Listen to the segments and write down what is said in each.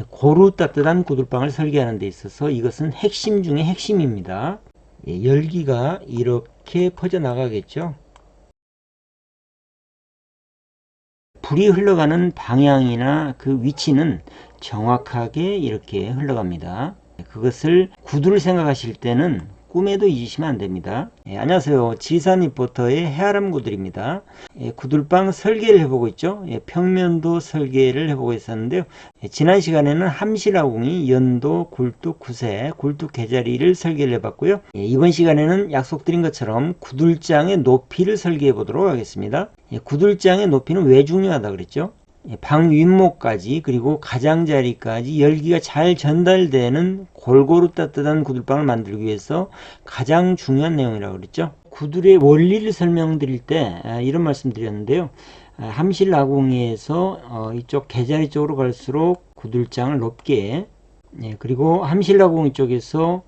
고루 따뜻한 구들방을 설계하는 데 있어서 이것은 핵심 중에 핵심입니다. 열기가 이렇게 퍼져나가겠죠. 불이 흘러가는 방향이나 그 위치는 정확하게 이렇게 흘러갑니다. 그것을 구두를 생각하실 때는 꿈에도 잊으시면 안됩니다. 안녕하세요. 지산 리포터의 해아람 구들입니다. 구들방 설계를 해보고 있죠. 평면도 설계를 해보고 있었는데요. 지난 시간에는 함실아궁이 연도, 굴뚝, 구세, 굴뚝 개자리를 설계를 해봤고요. 이번 시간에는 약속드린 것처럼 구들장의 높이를 설계해 보도록 하겠습니다. 구들장의 높이는 왜 중요하다 그랬죠? 방 윗목까지 그리고 가장자리까지 열기가 잘 전달되는 골고루 따뜻한 구들방을 만들기 위해서 가장 중요한 내용이라고 그랬죠. 구들의 원리를 설명드릴 때 이런 말씀 드렸는데요. 함실아궁에서 이쪽 개자리 쪽으로 갈수록 구들장을 높게, 그리고 함실아궁 쪽에서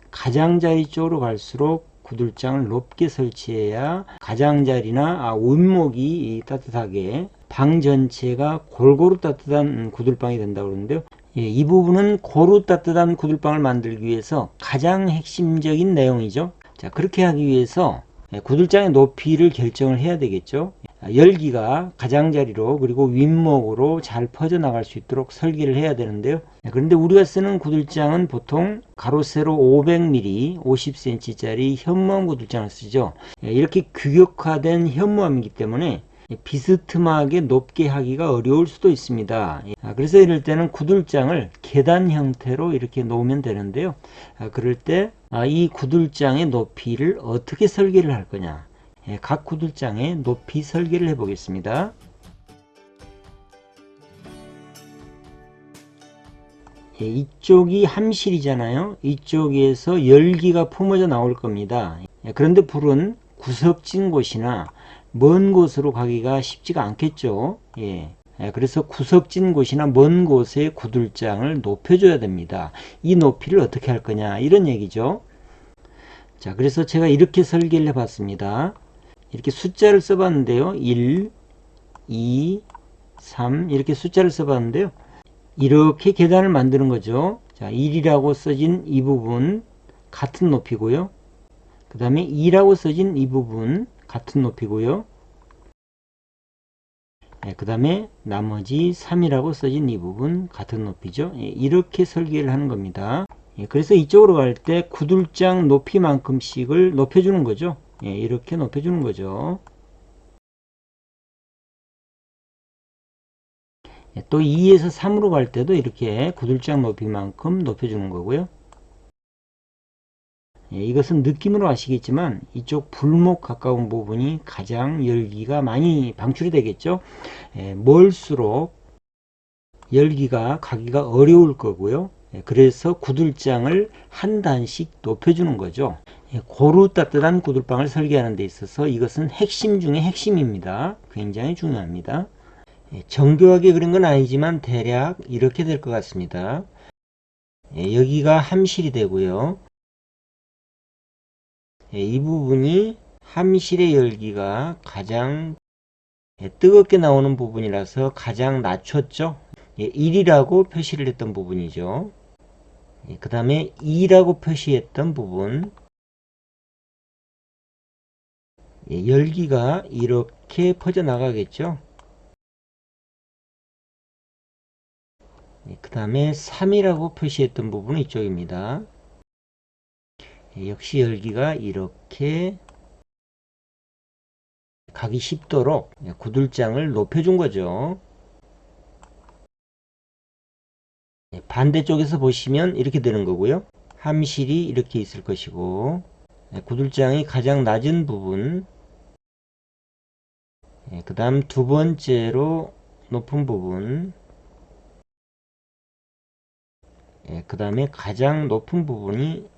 가장자리 쪽으로 갈수록 구들장을 높게 설치해야 가장자리나 윗목이 따뜻하게 방 전체가 골고루 따뜻한 구들방이 된다고 그러는데요. 이 부분은 고루 따뜻한 구들방을 만들기 위해서 가장 핵심적인 내용이죠. 자, 그렇게 하기 위해서 구들장의 높이를 결정을 해야 되겠죠. 열기가 가장자리로 그리고 윗목으로 잘 퍼져나갈 수 있도록 설계를 해야 되는데요. 그런데 우리가 쓰는 구들장은 보통 가로 세로 500mm 50cm짜리 현무암 구들장을 쓰죠. 이렇게 규격화된 현무암이기 때문에 비스듬하게 높게 하기가 어려울 수도 있습니다. 그래서 이럴 때는 구들장을 계단 형태로 이렇게 놓으면 되는데요. 그럴 때 이 구들장의 높이를 어떻게 설계를 할 거냐, 각 구들장의 높이 설계를 해 보겠습니다. 이쪽이 함실이잖아요. 이쪽에서 열기가 품어져 나올 겁니다. 그런데 불은 구석진 곳이나 먼 곳으로 가기가 쉽지가 않겠죠. 그래서 구석진 곳이나 먼 곳의 구들장을 높여줘야 됩니다. 이 높이를 어떻게 할 거냐, 이런 얘기죠. 자, 그래서 제가 이렇게 설계를 해봤습니다. 이렇게 숫자를 써봤는데요. 1, 2, 3 이렇게 숫자를 써봤는데요. 이렇게 계단을 만드는 거죠. 자, 1이라고 써진 이 부분 같은 높이고요. 그 다음에 2라고 써진 이 부분 같은 높이고요. 그 다음에 나머지 3이라고 써진 이 부분 같은 높이죠. 이렇게 설계를 하는 겁니다. 그래서 이쪽으로 갈 때 구들장 높이만큼씩을 높여주는 거죠. 이렇게 높여주는 거죠. 또 2에서 3으로 갈 때도 이렇게 구들장 높이만큼 높여주는 거고요. 이것은 느낌으로 아시겠지만 이쪽 불목 가까운 부분이 가장 열기가 많이 방출이 되겠죠. 멀수록 열기가 가기가 어려울 거고요. 그래서 구들장을 한 단씩 높여주는 거죠. 고루 따뜻한 구들방을 설계하는 데 있어서 이것은 핵심 중에 핵심입니다. 굉장히 중요합니다. 정교하게 그린 건 아니지만 대략 이렇게 될 것 같습니다. 여기가 함실이 되고요. 이 부분이 함실의 열기가 가장 뜨겁게 나오는 부분이라서 가장 낮췄죠. 1이라고 표시를 했던 부분이죠. 그 다음에 2라고 표시했던 부분, 열기가 이렇게 퍼져나가겠죠. 그 다음에 3이라고 표시했던 부분은 이쪽입니다. 역시 열기가 이렇게 가기 쉽도록 구들장을 높여준 거죠. 반대쪽에서 보시면 이렇게 되는 거고요. 함실이 이렇게 있을 것이고, 구들장이 가장 낮은 부분, 그 다음 두 번째로 높은 부분, 그 다음에 가장 높은 부분이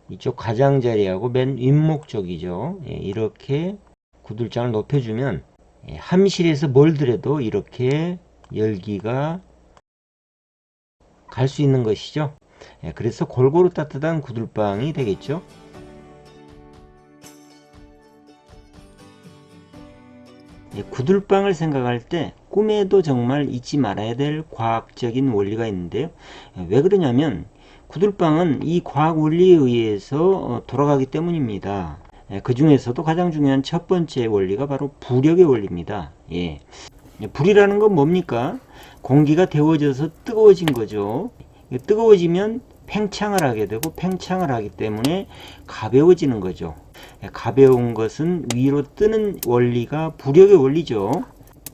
이쪽 가장자리하고 맨 윗목 쪽이죠. 이렇게 구들장을 높여주면 함실에서 멀더라도 이렇게 열기가 갈 수 있는 것이죠. 그래서 골고루 따뜻한 구들방이 되겠죠. 구들방을 생각할 때 꿈에도 정말 잊지 말아야 될 과학적인 원리가 있는데요. 왜 그러냐면 구들방은 이 과학 원리에 의해서 돌아가기 때문입니다. 그 중에서도 가장 중요한 첫 번째 원리가 바로 부력의 원리입니다. 예. 불이라는 건 뭡니까? 공기가 데워져서 뜨거워진 거죠. 뜨거워지면 팽창을 하게 되고 팽창을 하기 때문에 가벼워지는 거죠. 가벼운 것은 위로 뜨는 원리가 부력의 원리죠.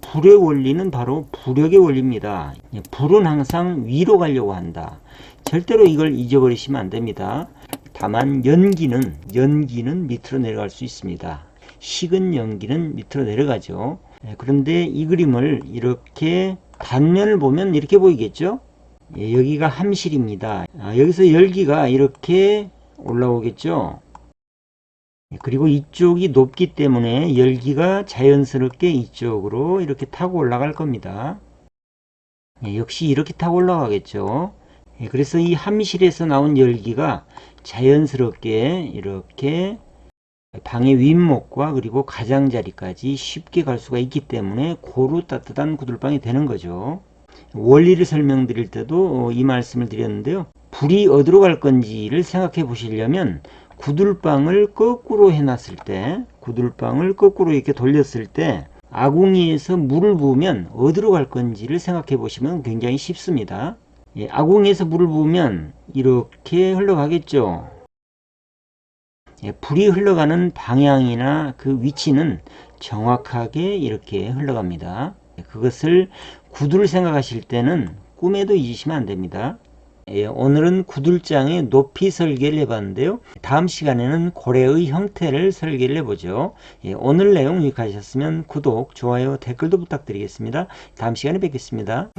불의 원리는 바로 부력의 원리입니다. 불은 항상 위로 가려고 한다. 절대로 이걸 잊어버리시면 안 됩니다. 다만 연기는 밑으로 내려갈 수 있습니다. 식은 연기는 밑으로 내려가죠. 그런데 이 그림을 이렇게 단면을 보면 이렇게 보이겠죠? 여기가 함실입니다. 여기서 열기가 이렇게 올라오겠죠? 그리고 이쪽이 높기 때문에 열기가 자연스럽게 이쪽으로 이렇게 타고 올라갈 겁니다. 역시 이렇게 타고 올라가겠죠. 그래서 이 함실에서 나온 열기가 자연스럽게 이렇게 방의 윗목과 그리고 가장자리까지 쉽게 갈 수가 있기 때문에 고루 따뜻한 구들방이 되는 거죠. 원리를 설명드릴 때도 이 말씀을 드렸는데요. 불이 어디로 갈 건지를 생각해 보시려면 구들방을 거꾸로 해놨을 때, 구들방을 거꾸로 이렇게 돌렸을 때 아궁이에서 물을 부으면 어디로 갈 건지를 생각해 보시면 굉장히 쉽습니다. 아궁이에서 물을 부으면 이렇게 흘러가겠죠. 불이 흘러가는 방향이나 그 위치는 정확하게 이렇게 흘러갑니다. 그것을 구두를 생각하실 때는 꿈에도 잊으시면 안 됩니다. 오늘은 구들장의 높이 설계를 해봤는데요. 다음 시간에는 고래의 형태를 설계를 해보죠. 오늘 내용 유익하셨으면 구독, 좋아요, 댓글도 부탁드리겠습니다. 다음 시간에 뵙겠습니다.